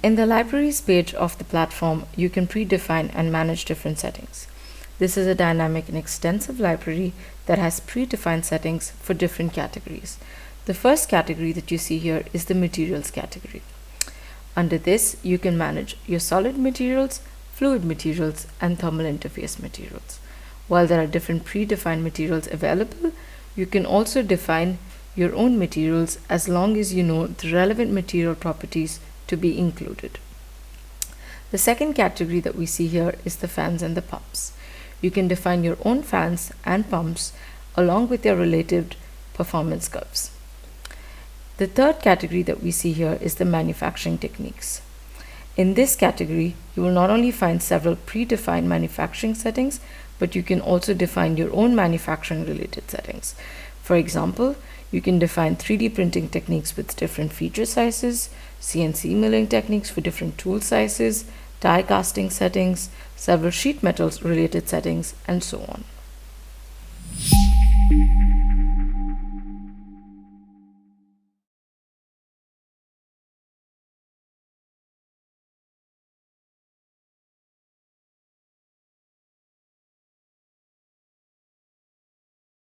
In the libraries page of the platform, you can predefine and manage different settings. This is a dynamic and extensive library that has predefined settings for different categories. The first category that you see here is the materials category. Under this, you can manage your solid materials, fluid materials, and thermal interface materials. While there are different predefined materials available, you can also define your own materials as long as you know the relevant material properties to be included. The second category that we see here is the fans and the pumps. You can define your own fans and pumps along with their related performance curves. The third category that we see here is the manufacturing techniques. In this category, you will not only find several predefined manufacturing settings, but you can also define your own manufacturing related settings. For example, you can define 3D printing techniques with different feature sizes, CNC milling techniques for different tool sizes, die casting settings, several sheet metals related settings, and so on.